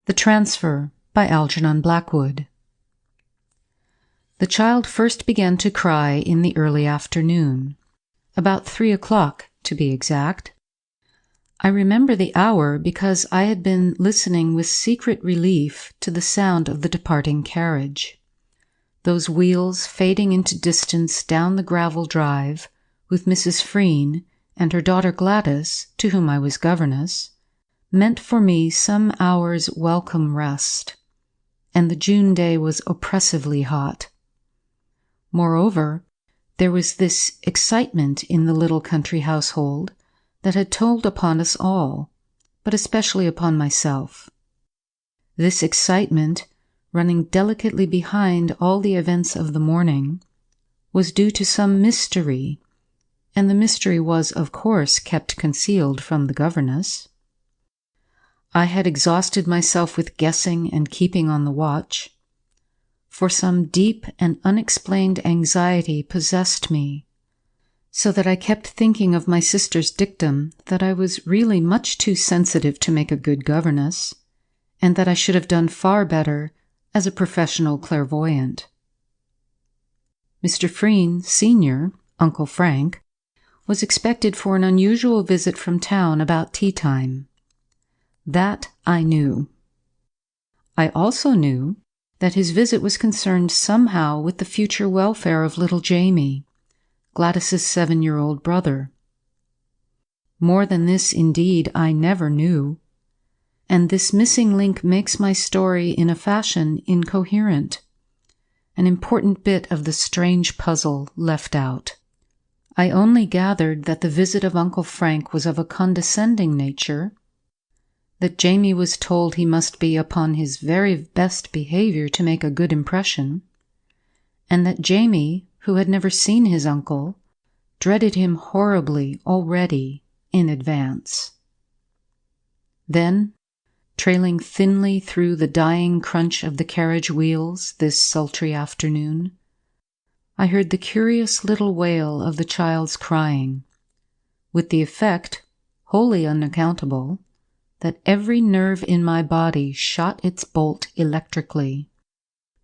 The Transfer by Algernon Blackwood. The child first began to cry in the early afternoon, about 3 o'clock to be exact. I remember the hour because I had been listening with secret relief to the sound of the departing carriage. Those wheels fading into distance down the gravel drive, with Mrs. Freen and her daughter Gladys, to whom I was governess, meant for me some hours' welcome rest, and the June day was oppressively hot. Moreover, there was this excitement in the little country household that had told upon us all, but especially upon myself. This excitement, running delicately behind all the events of the morning, was due to some mystery, and the mystery was, of course, kept concealed from the governess. I had exhausted myself with guessing and keeping on the watch, for some deep and unexplained anxiety possessed me, so that I kept thinking of my sister's dictum that I was really much too sensitive to make a good governess, and that I should have done far better as a professional clairvoyant. Mr. Freen, Sr., Uncle Frank, was expected for an unusual visit from town about tea-time. That I knew. I also knew that his visit was concerned somehow with the future welfare of little Jamie, Gladys's 7-year-old brother. More than this, indeed, I never knew, and this missing link makes my story in a fashion incoherent, an important bit of the strange puzzle left out. I only gathered that the visit of Uncle Frank was of a condescending nature, that Jamie was told he must be upon his very best behavior to make a good impression, and that Jamie, who had never seen his uncle, dreaded him horribly already in advance. Then, trailing thinly through the dying crunch of the carriage wheels this sultry afternoon, I heard the curious little wail of the child's crying, with the effect, wholly unaccountable, that every nerve in my body shot its bolt electrically,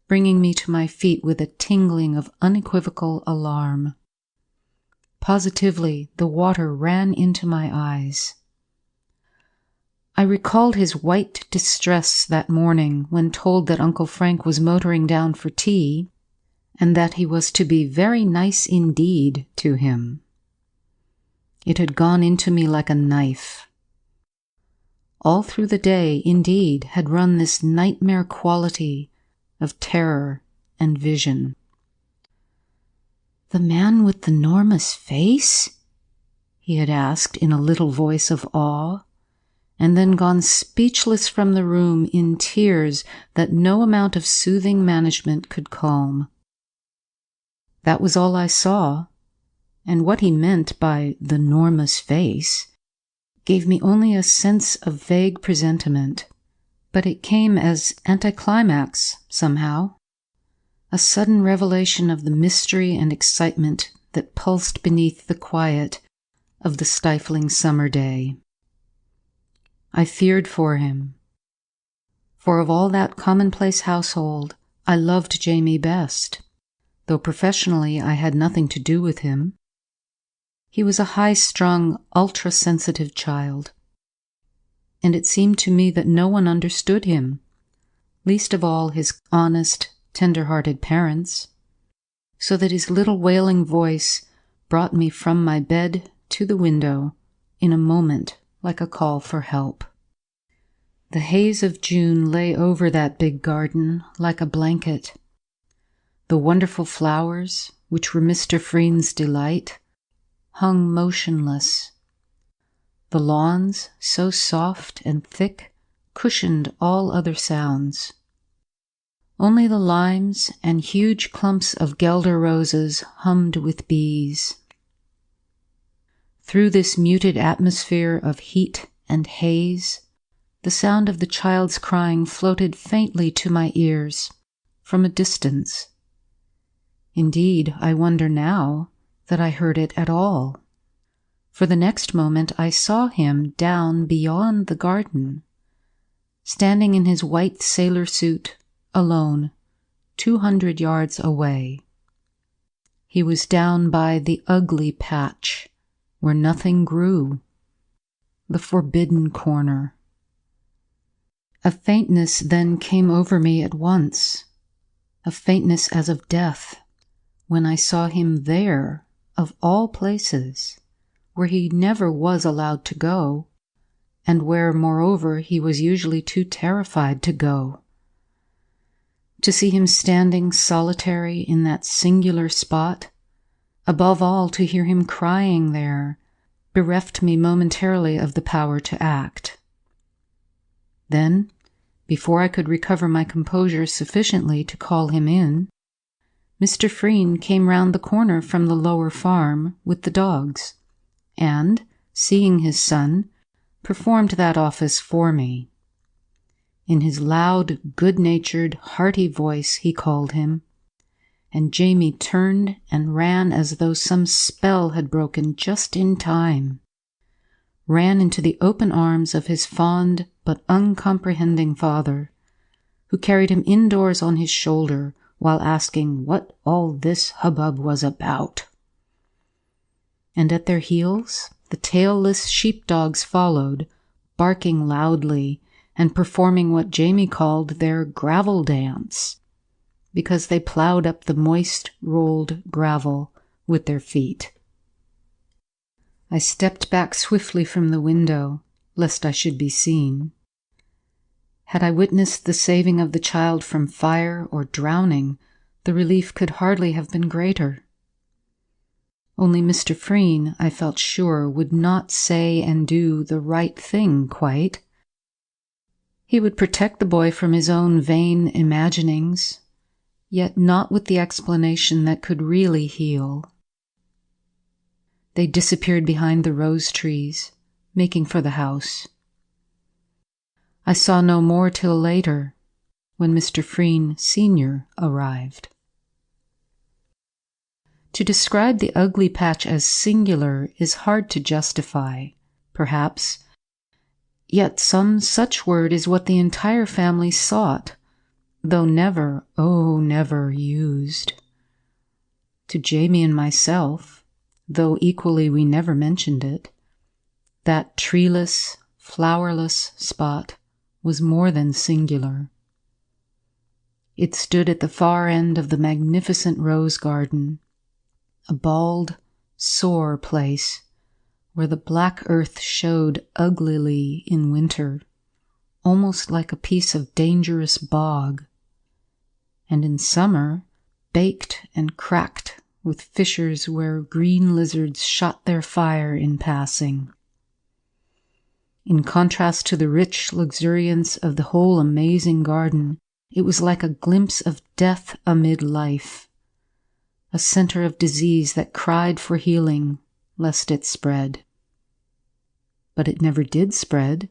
bringing me to my feet with a tingling of unequivocal alarm. Positively, the water ran into my eyes. I recalled his white distress that morning when told that Uncle Frank was motoring down for tea, and that he was to be very nice indeed to him. It had gone into me like a knife. All through the day, indeed, had run this nightmare quality of terror and vision. "The man with the enormous face?" he had asked in a little voice of awe, and then gone speechless from the room in tears that no amount of soothing management could calm. That was all I saw, and what he meant by the enormous face gave me only a sense of vague presentiment, but it came as anticlimax somehow, a sudden revelation of the mystery and excitement that pulsed beneath the quiet of the stifling summer day. I feared for him, for of all that commonplace household, I loved Jamie best, though professionally I had nothing to do with him. He was a high-strung, ultra-sensitive child, and it seemed to me that no one understood him, least of all his honest, tender-hearted parents, so that his little wailing voice brought me from my bed to the window in a moment like a call for help. The haze of June lay over that big garden like a blanket. The wonderful flowers, which were Mr. Freen's delight, hung motionless. The lawns, so soft and thick, cushioned all other sounds. Only the limes and huge clumps of guelder roses hummed with bees. Through this muted atmosphere of heat and haze, the sound of the child's crying floated faintly to my ears from a distance. Indeed, I wonder now that I heard it at all, for the next moment I saw him down beyond the garden, standing in his white sailor suit, alone, 200 yards away. He was down by the ugly patch, where nothing grew, the forbidden corner. A faintness then came over me at once, a faintness as of death, when I saw him there, of all places, where he never was allowed to go, and where, moreover, he was usually too terrified to go. To see him standing solitary in that singular spot, above all to hear him crying there, bereft me momentarily of the power to act. Then, before I could recover my composure sufficiently to call him in, Mr. Freen came round the corner from the lower farm with the dogs, and, seeing his son, performed that office for me. In his loud, good-natured, hearty voice he called him, and Jamie turned and ran as though some spell had broken just in time, ran into the open arms of his fond but uncomprehending father, who carried him indoors on his shoulder while asking what all this hubbub was about. And at their heels, the tailless sheepdogs followed, barking loudly and performing what Jamie called their gravel dance, because they plowed up the moist, rolled gravel with their feet. I stepped back swiftly from the window, lest I should be seen. Had I witnessed the saving of the child from fire or drowning, the relief could hardly have been greater. Only Mr. Freen, I felt sure, would not say and do the right thing quite. He would protect the boy from his own vain imaginings, yet not with the explanation that could really heal. They disappeared behind the rose trees, making for the house. I saw no more till later, when Mr. Freen Sr. arrived. To describe the ugly patch as singular is hard to justify, perhaps, yet some such word is what the entire family sought, though never, oh, never used. To Jamie and myself, though equally we never mentioned it, that treeless, flowerless spot was more than singular. It stood at the far end of the magnificent rose garden, a bald, sore place where the black earth showed uglily in winter, almost like a piece of dangerous bog, and in summer baked and cracked with fissures where green lizards shot their fire in passing. In contrast to the rich luxuriance of the whole amazing garden, it was like a glimpse of death amid life, a center of disease that cried for healing, lest it spread. But it never did spread.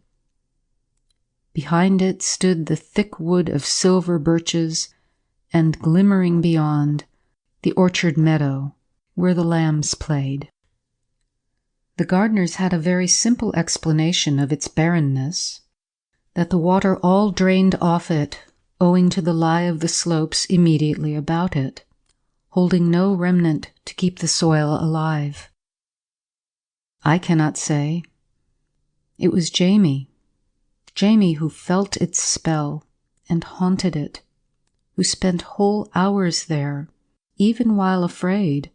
Behind it stood the thick wood of silver birches, and glimmering beyond, the orchard meadow, where the lambs played. The gardeners had a very simple explanation of its barrenness, that the water all drained off it, owing to the lie of the slopes immediately about it, holding no remnant to keep the soil alive. I cannot say. It was Jamie who felt its spell and haunted it, who spent whole hours there, even while afraid,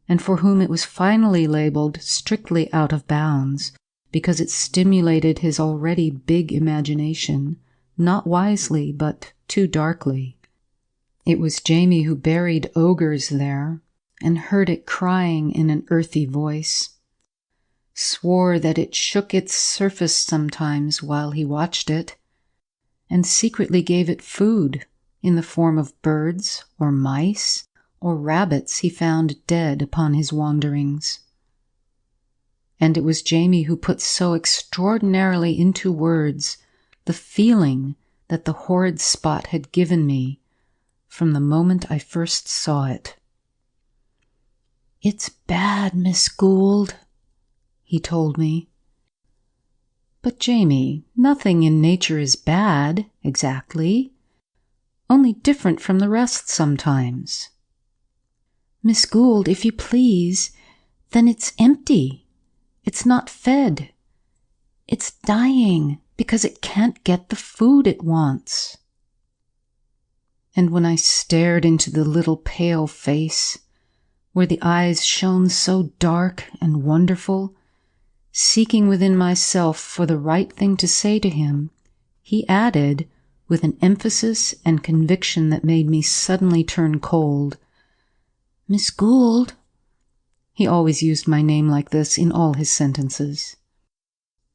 and for whom it was finally labeled strictly out of bounds because it stimulated his already big imagination, not wisely but too darkly. It was Jamie who buried ogres there and heard it crying in an earthy voice, swore that it shook its surface sometimes while he watched it, and secretly gave it food in the form of birds or mice or rabbits he found dead upon his wanderings. And it was Jamie who put so extraordinarily into words the feeling that the horrid spot had given me from the moment I first saw it. "It's bad, Miss Gould," he told me. But Jamie, nothing in nature is bad, exactly. Only different from the rest sometimes. Miss Gould, if you please, then it's empty. It's not fed. It's dying because it can't get the food it wants. And when I stared into the little pale face, where the eyes shone so dark and wonderful, seeking within myself for the right thing to say to him, he added, with an emphasis and conviction that made me suddenly turn cold, Miss Gould. He always used my name like this in all his sentences.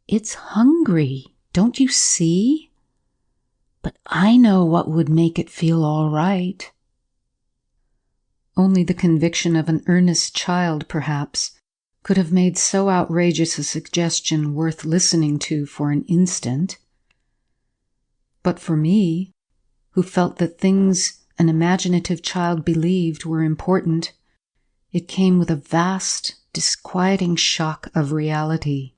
It's hungry, don't you see? But I know what would make it feel all right. Only the conviction of an earnest child, perhaps, could have made so outrageous a suggestion worth listening to for an instant. But for me, who felt that things an imaginative child believed were important, it came with a vast, disquieting shock of reality.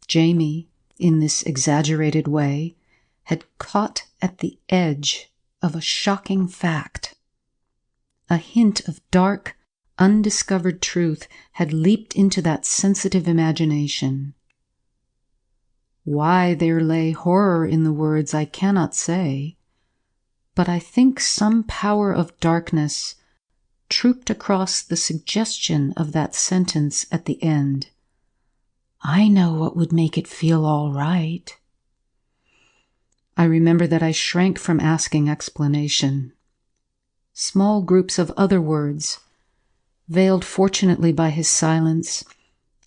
Jamie, in this exaggerated way, had caught at the edge of a shocking fact. A hint of dark, undiscovered truth had leaped into that sensitive imagination. Why there lay horror in the words I cannot say, but I think some power of darkness trooped across the suggestion of that sentence at the end. I know what would make it feel all right. I remember that I shrank from asking explanation. Small groups of other words, veiled fortunately by his silence,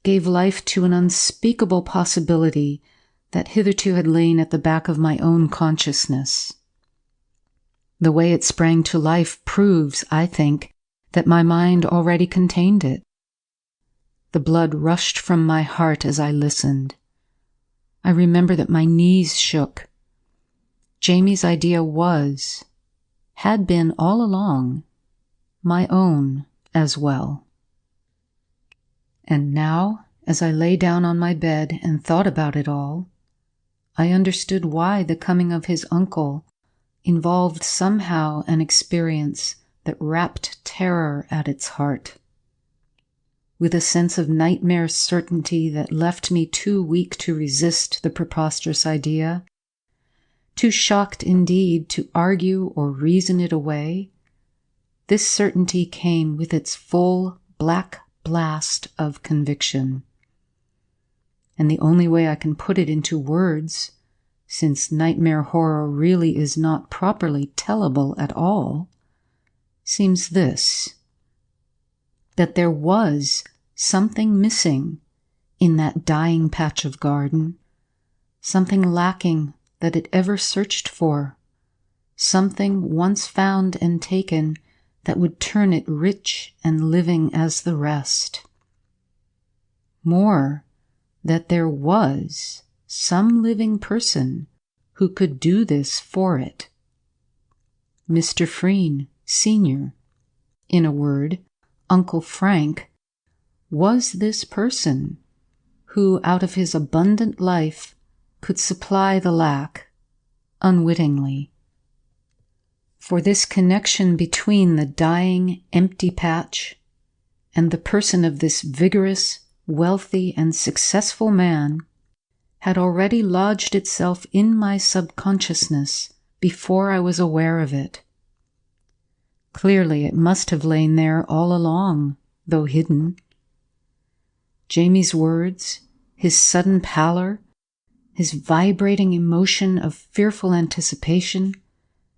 gave life to an unspeakable possibility that hitherto had lain at the back of my own consciousness. The way it sprang to life proves, I think, that my mind already contained it. The blood rushed from my heart as I listened. I remember that my knees shook. Jamie's idea had been all along, my own as well. And now, as I lay down on my bed and thought about it all, I understood why the coming of his uncle involved somehow an experience that wrapped terror at its heart. With a sense of nightmare certainty that left me too weak to resist the preposterous idea, too shocked indeed to argue or reason it away, this certainty came with its full black blast of conviction. And the only way I can put it into words, since nightmare horror really is not properly tellable at all, seems this: that there was something missing in that dying patch of garden, something lacking that it ever searched for, something once found and taken that would turn it rich and living as the rest. More, that there was some living person who could do this for it. Mr. Freen, Sr., in a word, Uncle Frank, was this person who, out of his abundant life, could supply the lack, unwittingly. For this connection between the dying, empty patch and the person of this vigorous, wealthy, and successful man had already lodged itself in my subconsciousness before I was aware of it. Clearly, it must have lain there all along, though hidden. Jamie's words, his sudden pallor, his vibrating emotion of fearful anticipation,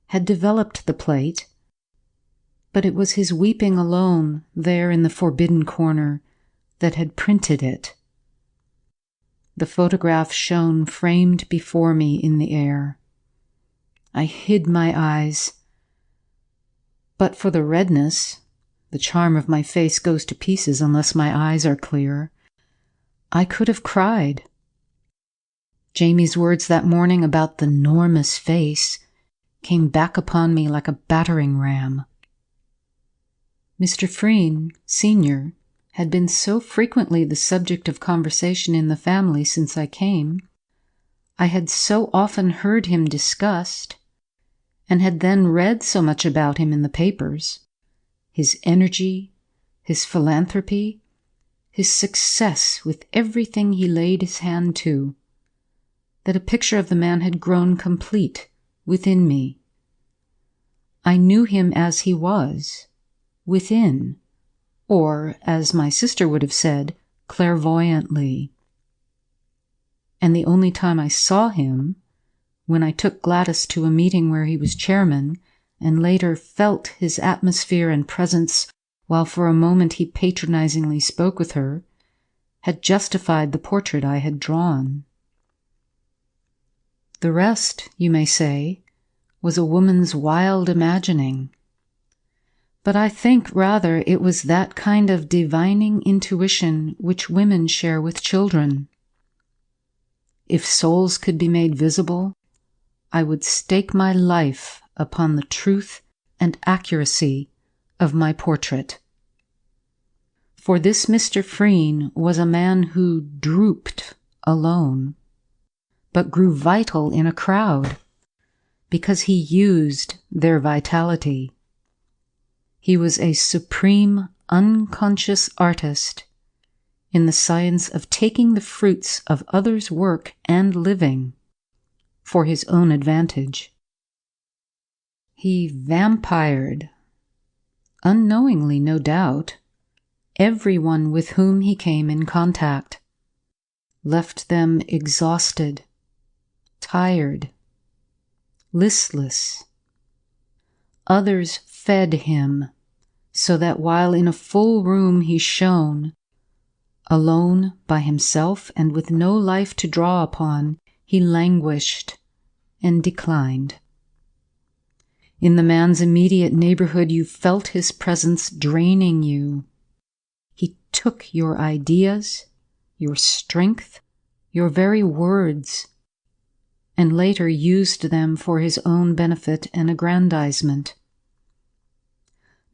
had developed the plate, but it was his weeping alone there in the forbidden corner that had printed it. The photograph shone framed before me in the air. I hid my eyes. But for the redness, the charm of my face goes to pieces unless my eyes are clear, I could have cried. Jamie's words that morning about the enormous face came back upon me like a battering ram. Mr. Freen, Sr., had been so frequently the subject of conversation in the family since I came, I had so often heard him discussed, and had then read so much about him in the papers, his energy, his philanthropy, his success with everything he laid his hand to, that a picture of the man had grown complete within me. I knew him as he was, within, or, as my sister would have said, clairvoyantly. And the only time I saw him, when I took Gladys to a meeting where he was chairman, and later felt his atmosphere and presence while for a moment he patronizingly spoke with her, had justified the portrait I had drawn. The rest, you may say, was a woman's wild imagining. But I think rather it was that kind of divining intuition which women share with children. If souls could be made visible, I would stake my life upon the truth and accuracy of my portrait. For this Mr. Freen was a man who drooped alone, but grew vital in a crowd, because he used their vitality. He was a supreme unconscious artist in the science of taking the fruits of others' work and living for his own advantage. He vampired, unknowingly no doubt, everyone with whom he came in contact, left them exhausted, tired, listless. Others fed him, so that while in a full room he shone, alone by himself and with no life to draw upon, he languished and declined. In the man's immediate neighborhood you felt his presence draining you. He took your ideas, your strength, your very words, and later used them for his own benefit and aggrandizement.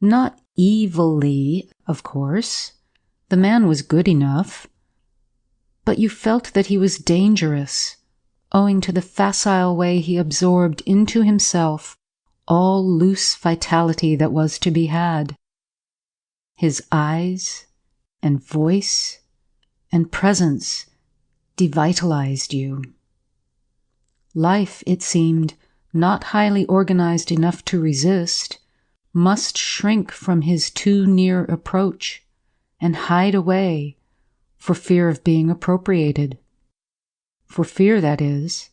Not evilly, of course. The man was good enough. But you felt that he was dangerous, owing to the facile way he absorbed into himself all loose vitality that was to be had. His eyes and voice and presence devitalized you. Life, it seemed, not highly organized enough to resist, must shrink from his too near approach and hide away for fear of being appropriated. For fear, that is,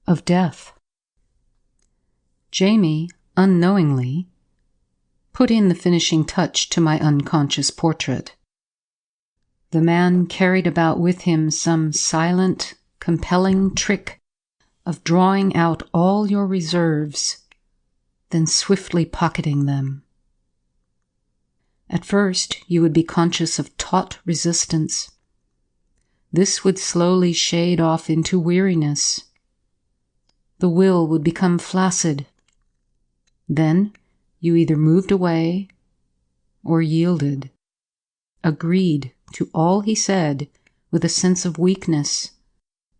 of death. Jamie, unknowingly, put in the finishing touch to my unconscious portrait. The man carried about with him some silent, compelling trick of drawing out all your reserves, then swiftly pocketing them. At first, you would be conscious of taut resistance. This would slowly shade off into weariness. The will would become flaccid. Then you either moved away or yielded, agreed to all he said with a sense of weakness,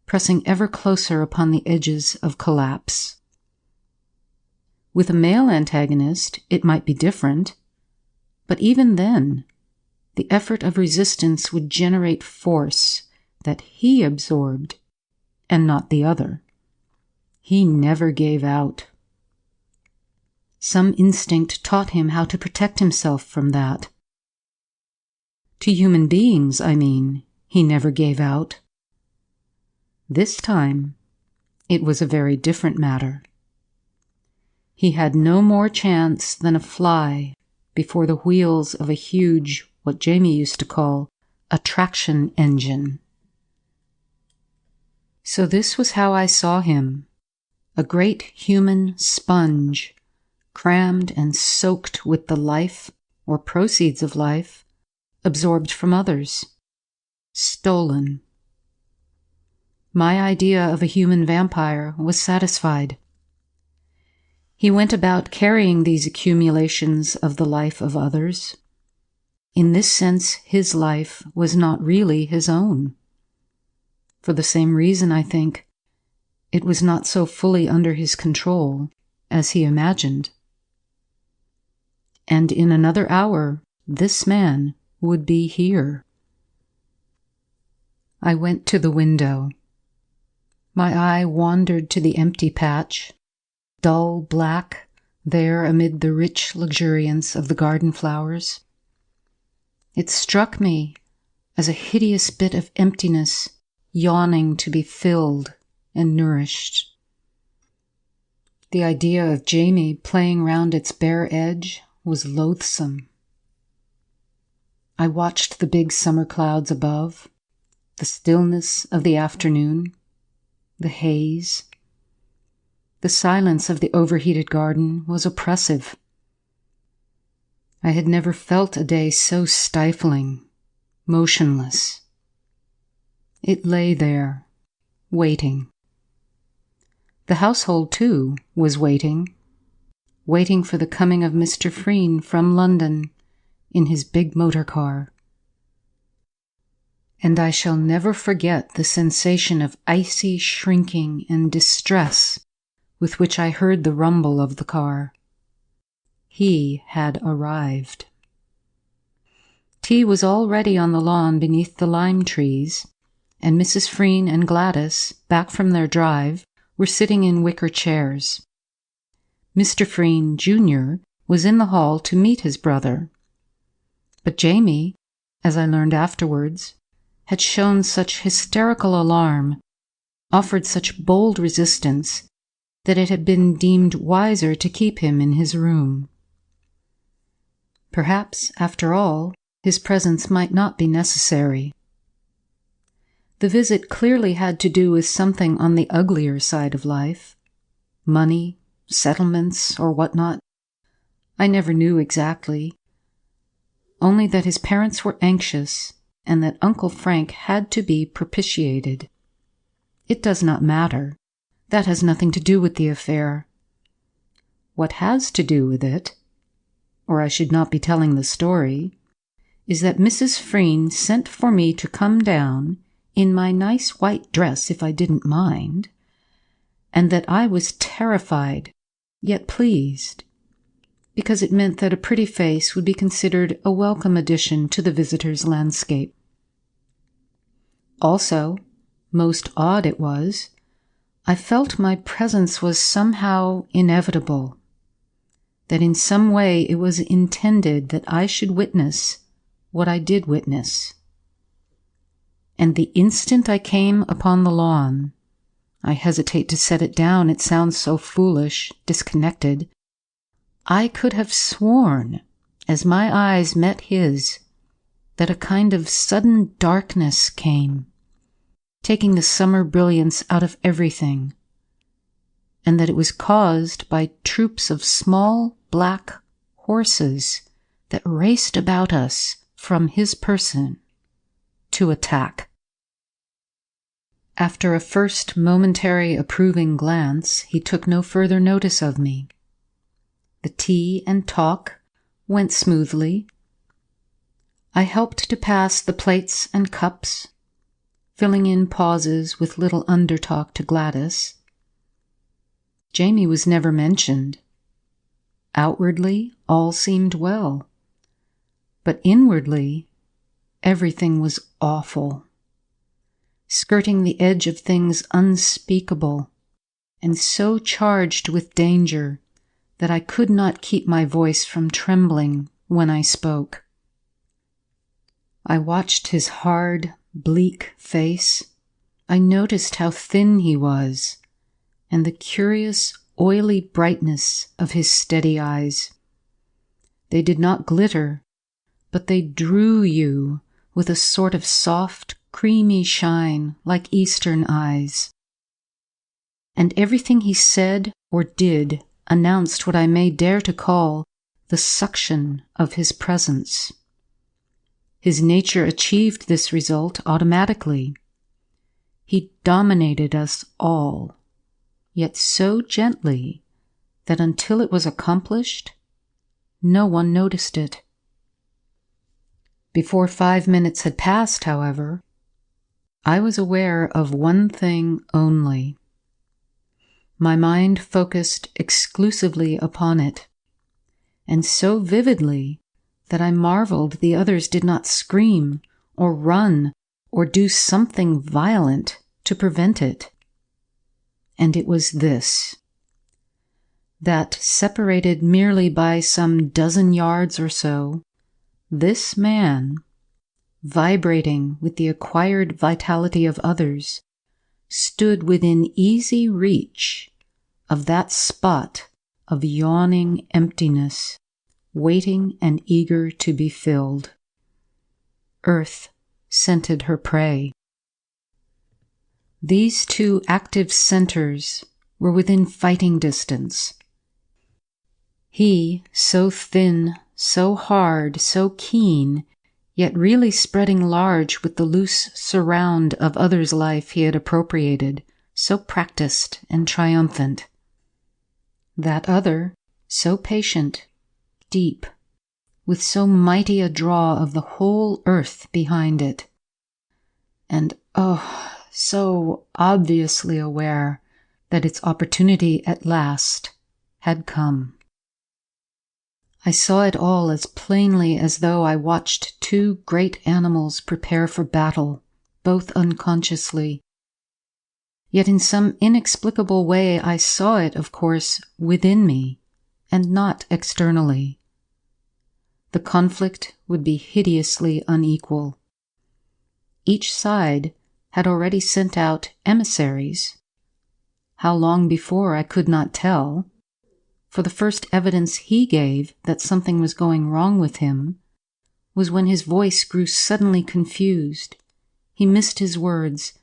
pressing ever closer upon the edges of collapse. With a male antagonist, it might be different, but even then, the effort of resistance would generate force that he absorbed and not the other. He never gave out. Some instinct taught him how to protect himself from that. To human beings, I mean, he never gave out. This time, it was a very different matter. He had no more chance than a fly before the wheels of a huge, what Jamie used to call, a traction engine. So this was how I saw him, a great human sponge, crammed and soaked with the life, or proceeds of life, absorbed from others, stolen. My idea of a human vampire was satisfied. He went about carrying these accumulations of the life of others, In this sense, his life was not really his own. For the same reason, I think, it was not so fully under his control as he imagined. And in another hour, this man would be here. I went to the window. My eye wandered to the empty patch, dull black, there amid the rich luxuriance of the garden flowers. It struck me as a hideous bit of emptiness yawning to be filled and nourished. The idea of Jamie playing round its bare edge was loathsome. I watched the big summer clouds above, the stillness of the afternoon, the haze. The silence of the overheated garden was oppressive. I had never felt a day so stifling, motionless. It lay there, waiting. The household, too, was waiting for the coming of Mr. Freen from London in his big motor car. And I shall never forget the sensation of icy shrinking and distress with which I heard the rumble of the car. He had arrived. Tea was already on the lawn beneath the lime trees, and Mrs. Freen and Gladys, back from their drive, were sitting in wicker chairs. Mr. Freen, Jr., was in the hall to meet his brother. But Jamie, as I learned afterwards, had shown such hysterical alarm, offered such bold resistance, that it had been deemed wiser to keep him in his room. Perhaps, after all, his presence might not be necessary. The visit clearly had to do with something on the uglier side of life, money, settlements, or what-not. I never knew exactly, only that his parents were anxious and that Uncle Frank had to be propitiated. It does not matter. That has nothing to do with the affair. What has to do with it, or I should not be telling the story, is that Mrs. Freen sent for me to come down in my nice white dress if I didn't mind, and that I was terrified, yet pleased, because it meant that a pretty face would be considered a welcome addition to the visitor's landscape. Also, most odd it was, I felt my presence was somehow inevitable, that in some way it was intended that I should witness what I did witness. And the instant I came upon the lawn, I hesitate to set it down, it sounds so foolish, disconnected, I could have sworn, as my eyes met his, that a kind of sudden darkness came, taking the summer brilliance out of everything, and that it was caused by troops of small black horses that raced about us from his person to attack. After a first momentary approving glance, he took no further notice of me. The tea and talk went smoothly. I helped to pass the plates and cups, filling in pauses with little undertalk to Gladys. Jamie was never mentioned. Outwardly, all seemed well, but inwardly, everything was awful, skirting the edge of things unspeakable, and so charged with danger that I could not keep my voice from trembling when I spoke. I watched his hard, bleak face. I noticed how thin he was, and the curious, oily brightness of his steady eyes. They did not glitter, but they drew you with a sort of soft, creamy shine like Eastern eyes. And everything he said or did announced what I may dare to call the suction of his presence. His nature achieved this result automatically. He dominated us all, yet so gently that until it was accomplished, no one noticed it. Before 5 minutes had passed, however, I was aware of one thing only. My mind focused exclusively upon it, and so vividly that I marveled the others did not scream or run or do something violent to prevent it. And it was this: that, separated merely by some dozen yards or so, this man, vibrating with the acquired vitality of others, stood within easy reach of that spot of yawning emptiness, waiting and eager to be filled. Earth scented her prey. These two active centers were within fighting distance. He, so thin, so hard, so keen, yet really spreading large with the loose surround of others' life he had appropriated, so practiced and triumphant. That other, so patient, deep, with so mighty a draw of the whole earth behind it. And so obviously aware that its opportunity at last had come. I saw it all as plainly as though I watched two great animals prepare for battle, both unconsciously. Yet in some inexplicable way I saw it, of course, within me, and not externally. The conflict would be hideously unequal. Each side had already sent out emissaries. How long before I could not tell, for the first evidence he gave that something was going wrong with him was when his voice grew suddenly confused. He missed his words,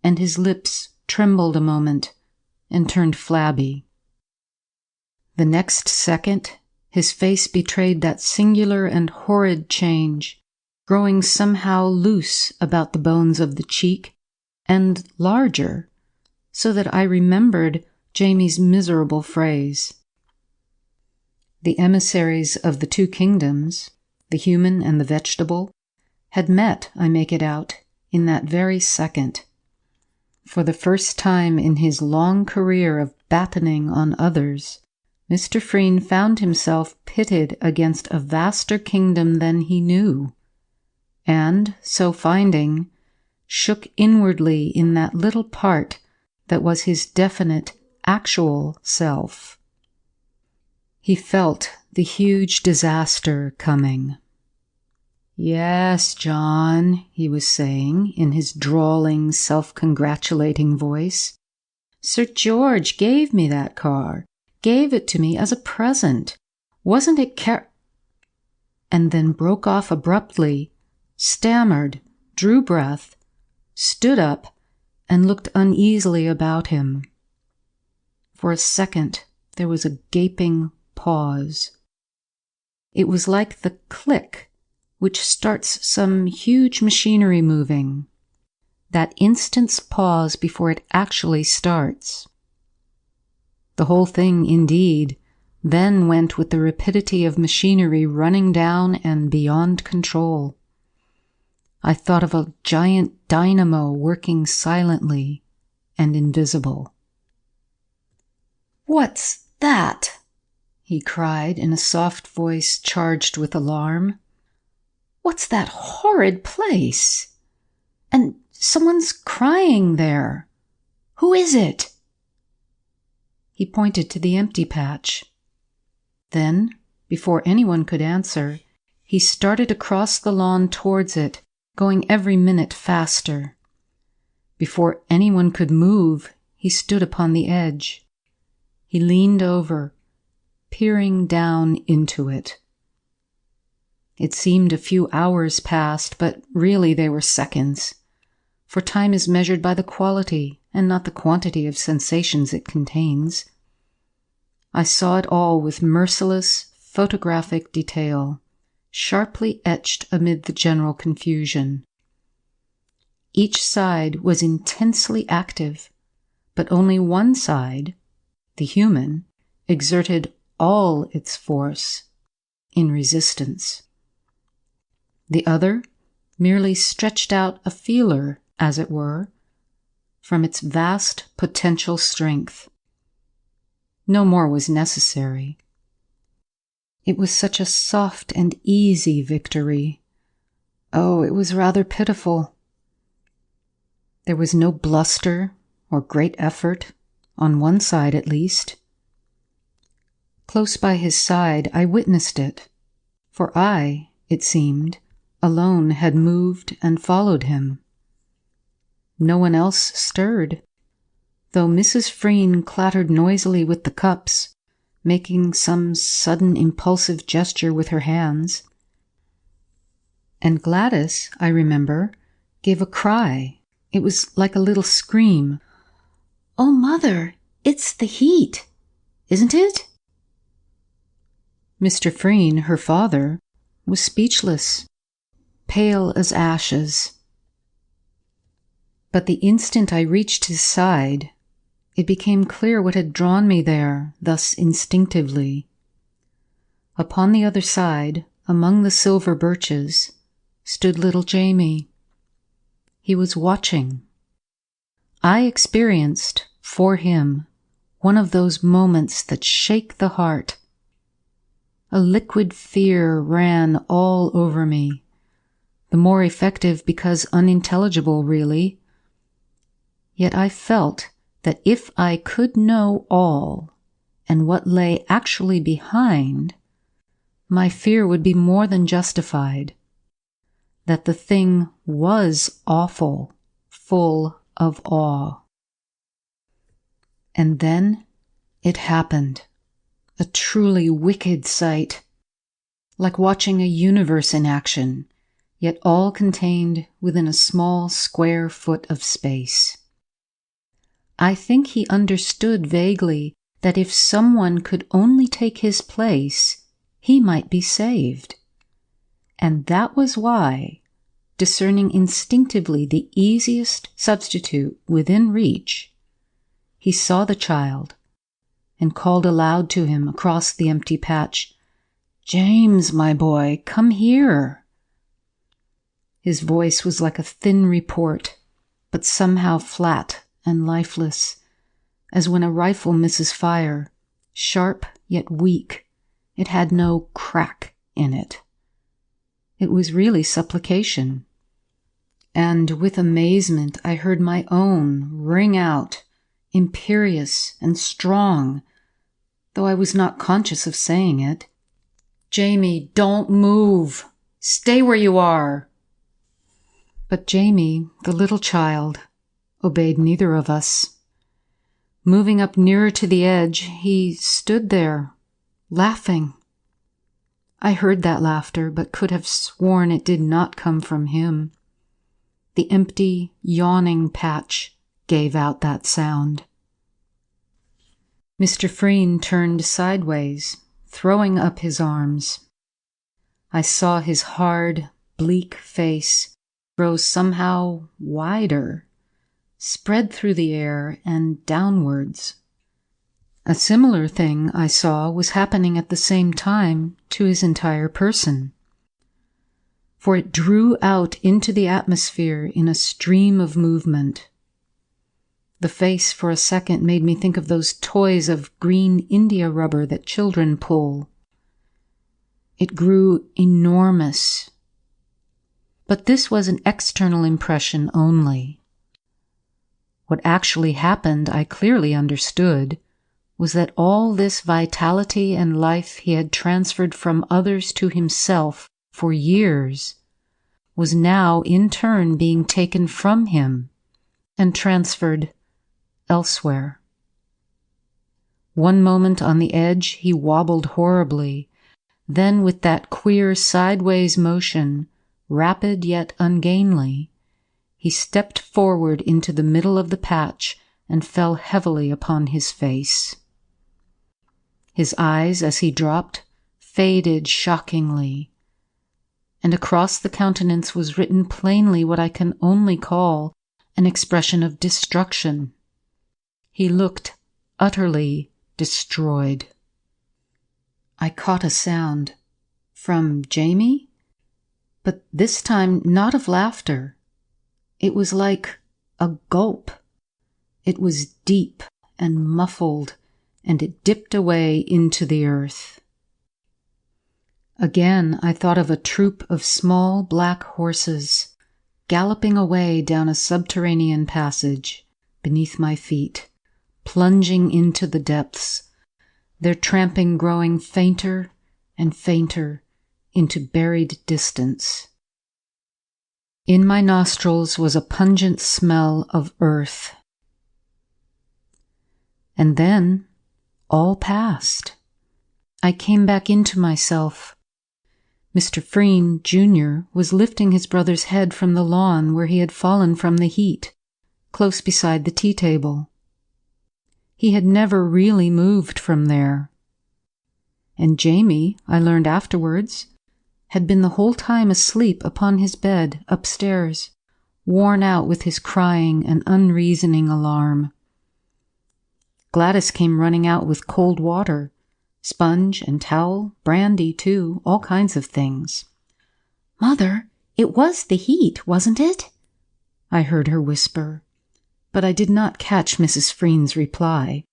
and his lips trembled a moment and turned flabby. The next second, his face betrayed that singular and horrid change, growing somehow loose about the bones of the cheek, and larger, so that I remembered Jamie's miserable phrase. The emissaries of the two kingdoms, the human and the vegetable, had met, I make it out, in that very second. For the first time in his long career of battening on others, Mr. Freen found himself pitted against a vaster kingdom than he knew, and, so finding, shook inwardly in that little part that was his definite, actual self. He felt the huge disaster coming. "Yes, John," he was saying in his drawling, self-congratulating voice. "Sir George gave me that car, gave it to me as a present. Wasn't it and then broke off abruptly, stammered, drew breath, stood up, and looked uneasily about him. For a second there was a gaping pause. It was like the click which starts some huge machinery moving, that instant's pause before it actually starts. The whole thing, indeed, then went with the rapidity of machinery running down and beyond control. I thought of a giant dynamo working silently and invisible. "What's that?" he cried in a soft voice charged with alarm. "What's that horrid place? And someone's crying there. Who is it?" He pointed to the empty patch. Then, before anyone could answer, he started across the lawn towards it, going every minute faster. Before anyone could move, he stood upon the edge. He leaned over, peering down into it. It seemed a few hours passed, but really they were seconds, for time is measured by the quality and not the quantity of sensations it contains. I saw it all with merciless, photographic detail, sharply etched amid the general confusion. Each side was intensely active, but only one side, the human, exerted all its force in resistance. The other merely stretched out a feeler, as it were, from its vast potential strength. No more was necessary. It was such a soft and easy victory. Oh, it was rather pitiful. There was no bluster or great effort, on one side at least. Close by his side I witnessed it, for I, it seemed, alone had moved and followed him. No one else stirred, though Mrs. Freen clattered noisily with the cups, making some sudden impulsive gesture with her hands. And Gladys, I remember, gave a cry. It was like a little scream. "Oh, Mother, it's the heat, isn't it?" Mr. Freen, her father, was speechless, pale as ashes. But the instant I reached his side, it became clear what had drawn me there, thus instinctively. Upon the other side, among the silver birches, stood little Jamie. He was watching. I experienced, for him, one of those moments that shake the heart. A liquid fear ran all over me, the more effective because unintelligible, really. Yet I felt that if I could know all, and what lay actually behind, my fear would be more than justified. That the thing was awful, full of awe. And then it happened. A truly wicked sight, like watching a universe in action, yet all contained within a small square foot of space. I think he understood vaguely that if someone could only take his place, he might be saved. And that was why, discerning instinctively the easiest substitute within reach, he saw the child and called aloud to him across the empty patch, "James, my boy, come here." His voice was like a thin report, but somehow flat and lifeless, as when a rifle misses fire, sharp yet weak. It had no crack in it. It was really supplication. And with amazement I heard my own ring out, imperious and strong, though I was not conscious of saying it. "Jamie, don't move. Stay where you are." But Jamie, the little child, obeyed neither of us. Moving up nearer to the edge, he stood there, laughing. I heard that laughter, but could have sworn it did not come from him. The empty, yawning patch gave out that sound. Mr. Freen turned sideways, throwing up his arms. I saw his hard, bleak face grow somehow wider, spread through the air and downwards. A similar thing, I saw, was happening at the same time to his entire person, for it drew out into the atmosphere in a stream of movement. The face for a second made me think of those toys of green India rubber that children pull. It grew enormous. But this was an external impression only. What actually happened, I clearly understood, was that all this vitality and life he had transferred from others to himself for years was now in turn being taken from him and transferred elsewhere. One moment on the edge he wobbled horribly, then with that queer sideways motion, rapid yet ungainly, he stepped forward into the middle of the patch and fell heavily upon his face. His eyes, as he dropped, faded shockingly, and across the countenance was written plainly what I can only call an expression of destruction. He looked utterly destroyed. I caught a sound. From Jamie? but this time not of laughter. It was like a gulp. It was deep and muffled, and it dipped away into the earth. Again I thought of a troop of small black horses galloping away down a subterranean passage beneath my feet, plunging into the depths, their tramping growing fainter and fainter into buried distance. In my nostrils was a pungent smell of earth. And then all passed. I came back into myself. Mr. Freen, Jr., was lifting his brother's head from the lawn where he had fallen from the heat, close beside the tea table. He had never really moved from there. And Jamie, I learned afterwards, had been the whole time asleep upon his bed upstairs, worn out with his crying and unreasoning alarm. Gladys came running out with cold water, sponge and towel, brandy too, all kinds of things. "Mother, it was the heat, wasn't it?" I heard her whisper, but I did not catch Mrs. Freen's reply.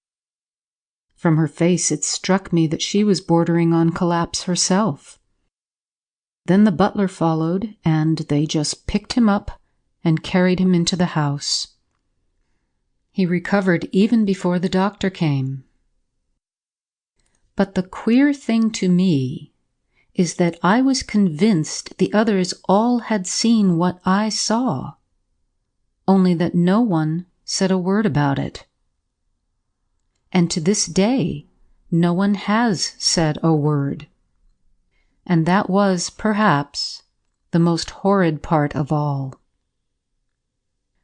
From her face it struck me that she was bordering on collapse herself. Then the butler followed, and they just picked him up and carried him into the house. He recovered even before the doctor came. But the queer thing to me is that I was convinced the others all had seen what I saw, only that no one said a word about it. And to this day, no one has said a word. And that was, perhaps, the most horrid part of all.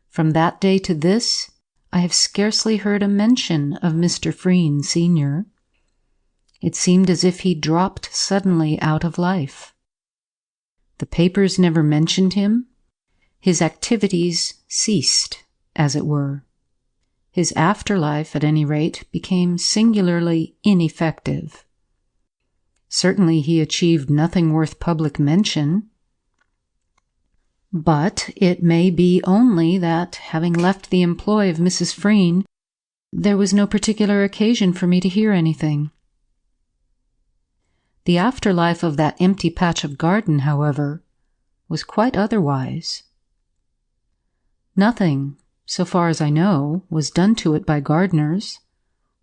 From that day to this, I have scarcely heard a mention of Mr. Freen, Sr. It seemed as if he dropped suddenly out of life. The papers never mentioned him. His activities ceased, as it were. His afterlife, at any rate, became singularly ineffective. Certainly he achieved nothing worth public mention. But it may be only that, having left the employ of Mrs. Freen, there was no particular occasion for me to hear anything. The afterlife of that empty patch of garden, however, was quite otherwise. Nothing, so far as I know, was done to it by gardeners,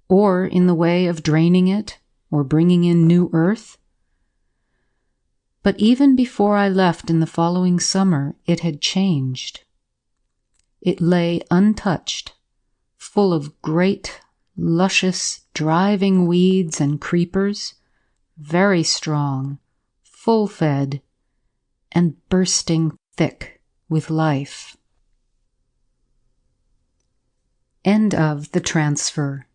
or in the way of draining it or bringing in new earth. But even before I left in the following summer, it had changed. It lay untouched, full of great, luscious, driving weeds and creepers, very strong, full-fed, and bursting thick with life. End of The Transfer.